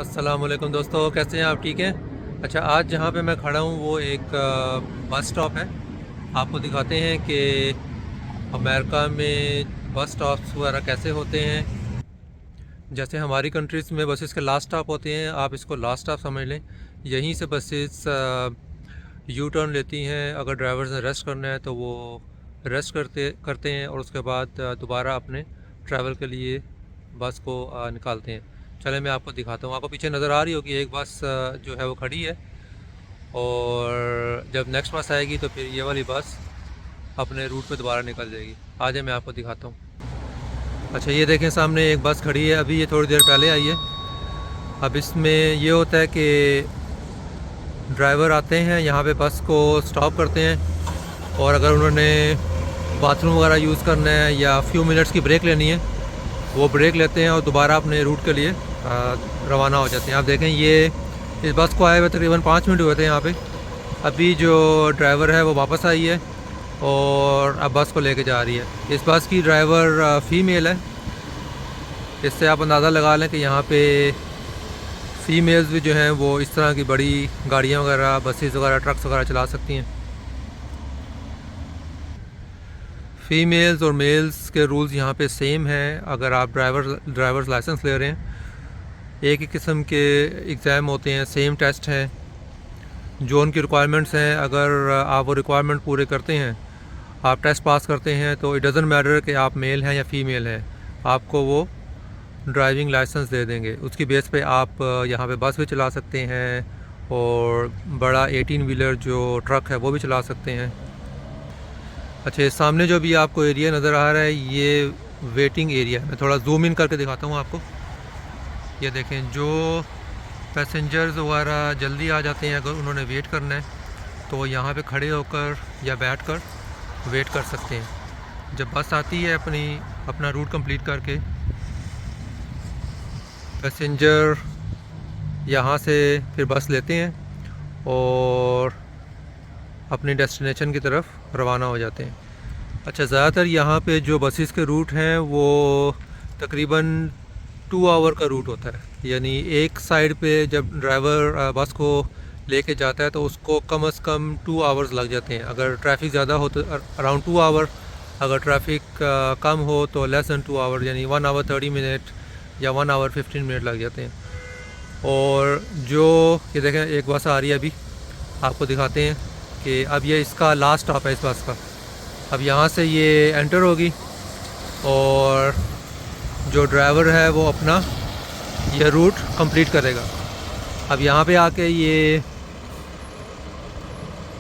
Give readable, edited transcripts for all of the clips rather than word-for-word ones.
अस्सलाम वालेकुम दोस्तों, कैसे हैं आप? ठीक हैं। अच्छा, आज जहाँ पे मैं खड़ा हूँ वो एक बस स्टॉप है। आपको दिखाते हैं कि अमेरिका में बस स्टॉप्स वगैरह कैसे होते हैं। जैसे हमारी कंट्रीज़ में बसेस के लास्ट स्टॉप होते हैं, आप इसको लास्ट स्टॉप समझ लें। यहीं से बसेस यू टर्न लेती हैं। अगर ड्राइवर्स ने रेस्ट करना है तो वो रेस्ट करते करते हैं और उसके बाद दोबारा अपने ट्रैवल के लिए बस को निकालते हैं। चले मैं आपको दिखाता हूँ। आपको पीछे नज़र आ रही होगी एक बस जो है वो खड़ी है, और जब नेक्स्ट बस आएगी तो फिर ये वाली बस अपने रूट पे दोबारा निकल जाएगी। आ जाए मैं आपको दिखाता हूँ। अच्छा, ये देखें सामने एक बस खड़ी है, अभी ये थोड़ी देर पहले आई है। अब इसमें ये होता है कि ड्राइवर आते हैं यहाँ पे, बस को स्टॉप करते हैं, और अगर उन्होंने बाथरूम वगैरह यूज़ करना है या फ्यू मिनट्स की ब्रेक लेनी है वो ब्रेक लेते हैं और दोबारा अपने रूट के लिए रवाना हो जाते हैं। आप देखें, ये इस बस को आए हुए तकरीबन 5 मिनट हुए थे यहाँ पे। अभी जो ड्राइवर है वो वापस आई है और अब बस को लेके जा रही है। इस बस की ड्राइवर फ़ीमेल है। इससे आप अंदाज़ा लगा लें कि यहाँ पे फ़ीमेल्स भी जो हैं वो इस तरह की बड़ी गाड़ियाँ वगैरह, बसेस वगैरह, ट्रक्स वगैरह चला सकती हैं। फ़ीमेल्स और मेल्स के रूल्स यहाँ पे सेम हैं। अगर आप ड्राइवर्स लाइसेंस ले रहे हैं, एक ही किस्म के एग्ज़ाम होते हैं, सेम टेस्ट हैं जो उनकी रिक्वायरमेंट्स हैं। अगर आप वो रिक्वायरमेंट पूरे करते हैं, आप टेस्ट पास करते हैं, तो इट डज़न्ट मैटर कि आप मेल हैं या फ़ीमेल हैं, आपको वो ड्राइविंग लाइसेंस दे देंगे। उसकी बेस पे आप यहाँ पे बस भी चला सकते हैं और बड़ा 18 व्हीलर जो ट्रक है वो भी चला सकते हैं। अच्छा, ये सामने जो भी आपको एरिया नज़र आ रहा है ये वेटिंग एरिया है। मैं थोड़ा जूम इन करके दिखाता हूँ आपको। ये देखें, जो पैसेंजर्स वगैरह जल्दी आ जाते हैं, अगर उन्होंने वेट करना है तो वो यहाँ पे खड़े होकर या बैठ कर वेट कर सकते हैं। जब बस आती है अपना रूट कंप्लीट करके, पैसेंजर यहाँ से फिर बस लेते हैं और अपनी डेस्टिनेशन की तरफ रवाना हो जाते हैं। अच्छा, ज़्यादातर यहाँ पे जो बसेस के रूट हैं वो तकरीबन 2 आवर का रूट होता है। यानी एक साइड पे जब ड्राइवर बस को लेके जाता है तो उसको कम से कम 2 आवर्स लग जाते हैं। अगर ट्रैफिक ज़्यादा हो तो अराउंड 2 आवर, अगर ट्रैफिक कम हो तो लेस दैन 2 आवर, यानी 1 आवर 30 मिनट या 1 आवर 15 मिनट लग जाते हैं। और जो ये देखें, एक बस आ रही है, अभी आपको दिखाते हैं कि अब ये इसका लास्ट स्टॉप है इस बस का। अब यहाँ से ये एंटर होगी और जो ड्राइवर है वो अपना ये रूट कंप्लीट करेगा। अब यहाँ पे आके ये,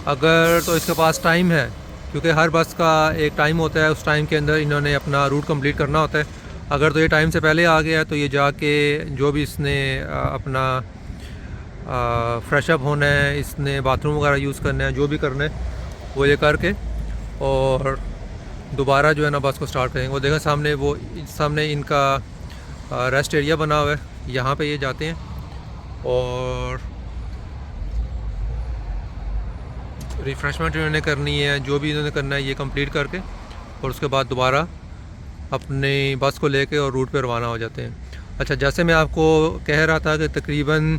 अगर तो इसके पास टाइम है, क्योंकि हर बस का एक टाइम होता है, उस टाइम के अंदर इन्होंने अपना रूट कंप्लीट करना होता है। अगर तो ये टाइम से पहले आ गया तो ये जाके जो भी इसने अपना फ्रेश अप होना है, इसने बाथरूम वगैरह यूज़ करना है, जो भी करना है वो ये करके और दोबारा जो है ना बस को स्टार्ट करेंगे। वो देखें सामने इनका रेस्ट एरिया बना हुआ है, यहाँ पे ये जाते हैं और रिफ़्रेशमेंट इन्होंने करनी है, जो भी इन्होंने करना है ये कंप्लीट करके, और उसके बाद दोबारा अपनी बस को लेके और रूट पे रवाना हो जाते हैं। अच्छा, जैसे मैं आपको कह रहा था कि तकरीबन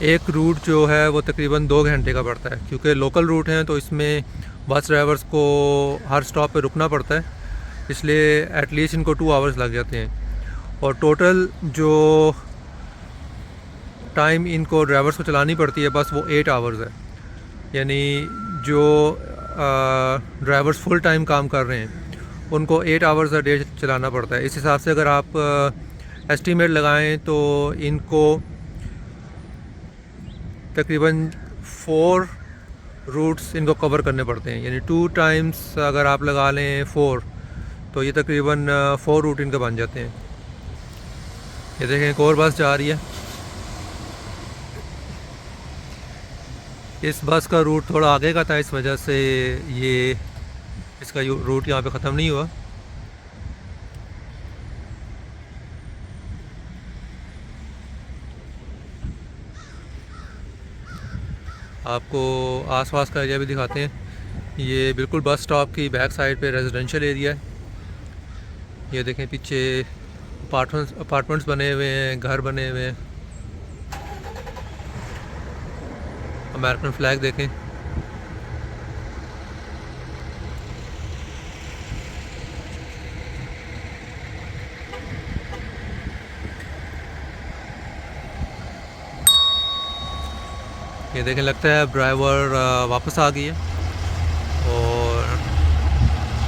एक रूट जो है वो तकरीबन 2 घंटे का पड़ता है, क्योंकि लोकल रूट हैं तो इसमें बस ड्राइवर्स को हर स्टॉप पे रुकना पड़ता है, इसलिए एटलीस्ट इनको 2 आवर्स लग जाते हैं। और टोटल जो टाइम इनको ड्राइवर्स को चलानी पड़ती है बस वो 8 आवर्स है। यानी जो ड्राइवर्स फुल टाइम काम कर रहे हैं उनको 8 आवर्स अ डे चलाना पड़ता है। इस हिसाब से अगर आप एस्टीमेट लगाएं तो इनको तकरीबन 4 रूट्स इनको कवर करने पड़ते हैं। यानी 2 टाइम्स अगर आप लगा लें 4, तो ये तकरीबन 4 रूट इनके बन जाते हैं। ये देखें, एक और बस जा रही है। इस बस का रूट थोड़ा आगे का था, इस वजह से ये इसका रूट यहाँ पे ख़त्म नहीं हुआ। आपको आसपास का एरिया भी दिखाते हैं। ये बिल्कुल बस स्टॉप की बैक साइड पे रेजिडेंशियल एरिया है। ये देखें, पीछे अपार्टमेंट्स बने हुए हैं, घर बने हुए हैं। अमेरिकन फ्लैग देखें। ये देखें, लगता है ड्राइवर वापस आ गई है और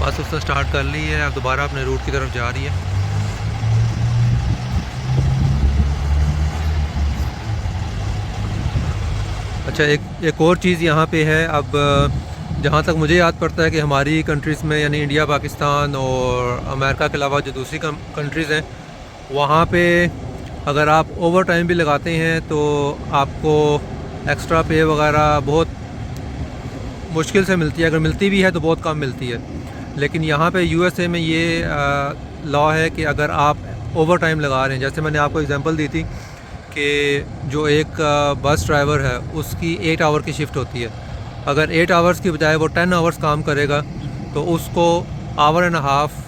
बस उसने स्टार्ट कर ली है, अब दोबारा अपने रूट की तरफ जा रही है। अच्छा, एक और चीज़ यहाँ पे है। अब जहाँ तक मुझे याद पड़ता है कि हमारी कंट्रीज़ में यानी इंडिया, पाकिस्तान और अमेरिका के अलावा जो दूसरी कंट्रीज़ हैं, वहाँ पे अगर आप ओवर टाइम भी लगाते हैं तो आपको एक्स्ट्रा पे वगैरह बहुत मुश्किल से मिलती है। अगर मिलती भी है तो बहुत कम मिलती है। लेकिन यहाँ पे यूएसए में ये लॉ है कि अगर आप ओवर टाइम लगा रहे हैं, जैसे मैंने आपको एग्जांपल दी थी कि जो एक बस ड्राइवर है उसकी 8 आवर की शिफ्ट होती है। अगर 8 आवर्स की बजाय वो 10 आवर्स काम करेगा तो उसको आवर एंड हाफ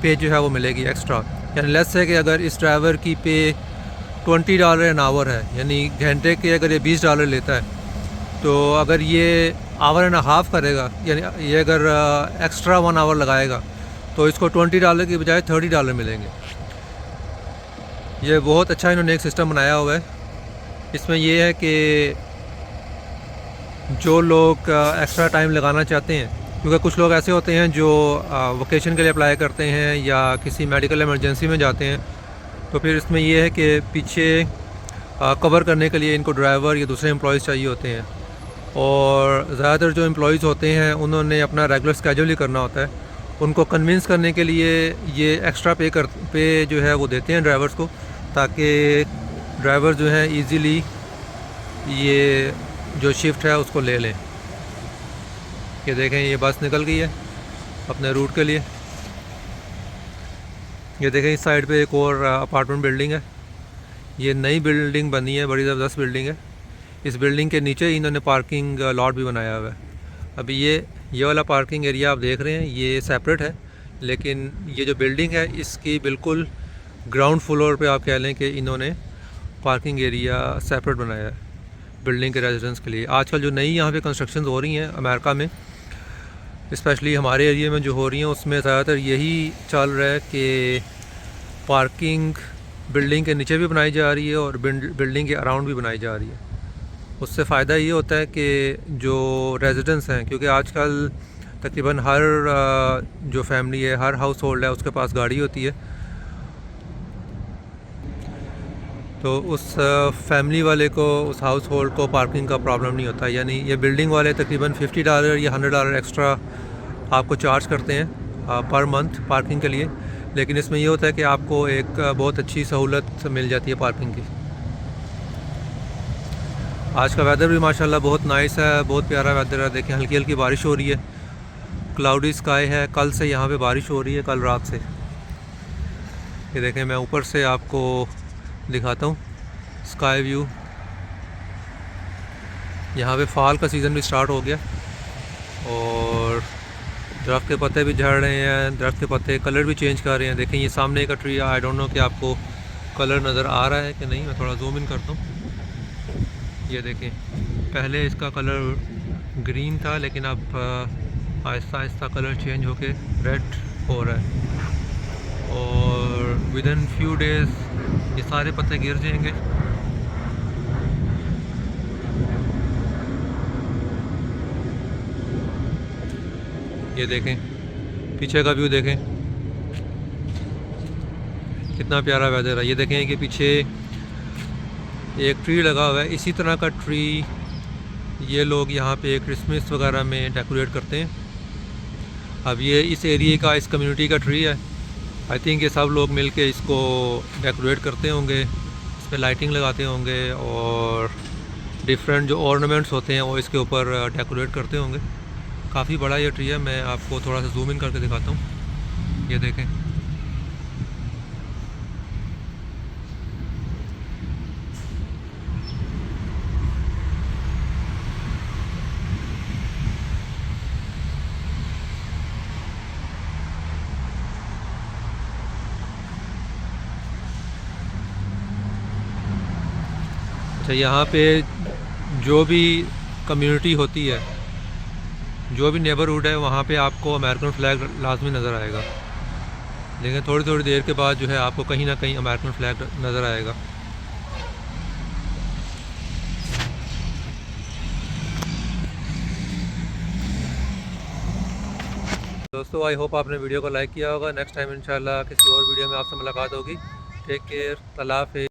पे जो है वो मिलेगी एक्स्ट्रा। यानी लेट्स से कि अगर इस ड्राइवर की पे $20 एन आवर है, यानी घंटे के अगर ये $20 लेता है, तो अगर ये आवर एंड हाफ करेगा, यानी ये अगर एक्स्ट्रा 1 आवर लगाएगा, तो इसको $20 की बजाय $30 मिलेंगे। ये बहुत अच्छा इन्होंने एक सिस्टम बनाया हुआ है। इसमें ये है कि जो लोग एक्स्ट्रा टाइम लगाना चाहते हैं, क्योंकि कुछ लोग ऐसे होते हैं जो वोकेशन के लिए अप्लाई करते हैं या किसी मेडिकल इमरजेंसी में जाते हैं, तो फिर इसमें ये है कि पीछे कवर करने के लिए इनको ड्राइवर या दूसरे एम्प्लॉयज़ चाहिए होते हैं। और ज़्यादातर जो एम्प्लॉयज़ होते हैं उन्होंने अपना रेगुलर स्केड्यूल ही करना होता है। उनको कन्विंस करने के लिए ये एक्स्ट्रा पे जो है वो देते हैं ड्राइवर्स को, ताकि ड्राइवर जो है इजीली ये जो शिफ्ट है उसको ले लें। ये देखें, ये बस निकल गई है अपने रूट के लिए। ये देखें, इस साइड पे एक और अपार्टमेंट बिल्डिंग है। ये नई बिल्डिंग बनी है, बड़ी ज़बरदस्त बिल्डिंग है। इस बिल्डिंग के नीचे इन्होंने पार्किंग लॉट भी बनाया हुआ है। अभी ये वाला पार्किंग एरिया आप देख रहे हैं, ये सेपरेट है, लेकिन ये जो बिल्डिंग है इसकी बिल्कुल ग्राउंड फ्लोर पे आप कह लें कि इन्होंने पार्किंग एरिया सेपरेट बनाया है बिल्डिंग के रेजिडेंट्स के लिए। आजकल जो नई यहाँ पे कंस्ट्रक्शन हो रही हैं अमेरिका में, स्पेशली हमारे एरिया में जो हो रही हैं, उसमें ज़्यादातर यही चल रहा है कि पार्किंग बिल्डिंग के नीचे भी बनाई जा रही है और बिल्डिंग के अराउंड भी बनाई जा रही है। उससे फ़ायदा ये होता है कि जो रेजिडेंट्स हैं, क्योंकि आजकल तकरीबन हर जो फैमिली है, हर हाउस होल्ड है, उसके पास गाड़ी होती है, तो उस फैमिली वाले को, उस हाउस होल्ड को पार्किंग का प्रॉब्लम नहीं होता। यानी ये बिल्डिंग वाले तकरीबन $50 या $100 एक्स्ट्रा आपको चार्ज करते हैं पर मंथ पार्किंग के लिए। लेकिन इसमें ये होता है कि आपको एक बहुत अच्छी सहूलत मिल जाती है पार्किंग की। आज का वेदर भी माशाल्लाह बहुत नाइस है, बहुत प्यारा वेदर है। देखें, हल्की हल्की बारिश हो रही है, क्लाउडी स्काई है। कल से यहाँ पे बारिश हो रही है, कल रात से। ये देखें, मैं ऊपर से आपको दिखाता हूँ स्काई व्यू। यहाँ पे फॉल का सीज़न भी स्टार्ट हो गया और दरख्त के पत्ते भी झड़ रहे हैं, दरख्त के पत्ते कलर भी चेंज कर रहे हैं। देखें, ये सामने का ट्री, आई डोंट नो कि आपको कलर नज़र आ रहा है कि नहीं। मैं थोड़ा जूम इन करता हूँ। ये देखें, पहले इसका कलर ग्रीन था, लेकिन अब आहिस्ता आहिस्ता कलर चेंज होके रेड हो रहा है और विद इन फ्यू डेज़ ये सारे पत्ते गिर जाएंगे। ये देखें, पीछे का व्यू देखें, कितना प्यारा वेदर है। ये देखें कि पीछे एक ट्री लगा हुआ है। इसी तरह का ट्री ये लोग यहाँ पे क्रिसमस वगैरह में डेकोरेट करते हैं। अब ये इस एरिया का, इस कम्युनिटी का ट्री है। आई थिंक ये सब लोग मिल के इसको डेकोरेट करते होंगे, इस पर लाइटिंग लगाते होंगे और डिफरेंट जो ऑर्नामेंट्स होते हैं वो इसके ऊपर डेकोरेट करते होंगे। काफ़ी बड़ा ये ट्री है। मैं आपको थोड़ा सा जूम इन करके दिखाता हूँ। ये देखें, अच्छा, यहाँ पे जो भी कम्युनिटी होती है, जो भी नेबरहुड है, वहाँ पे आपको अमेरिकन फ़्लैग लाजमी नज़र आएगा। लेकिन थोड़ी थोड़ी देर के बाद जो है आपको कहीं ना कहीं अमेरिकन फ़्लैग नज़र आएगा। दोस्तों, आई होप आपने वीडियो को लाइक किया होगा। नेक्स्ट टाइम इंशाल्लाह किसी और वीडियो में आपसे मुलाकात होगी। टेक केयर, अल्लाह हाफ़िज़।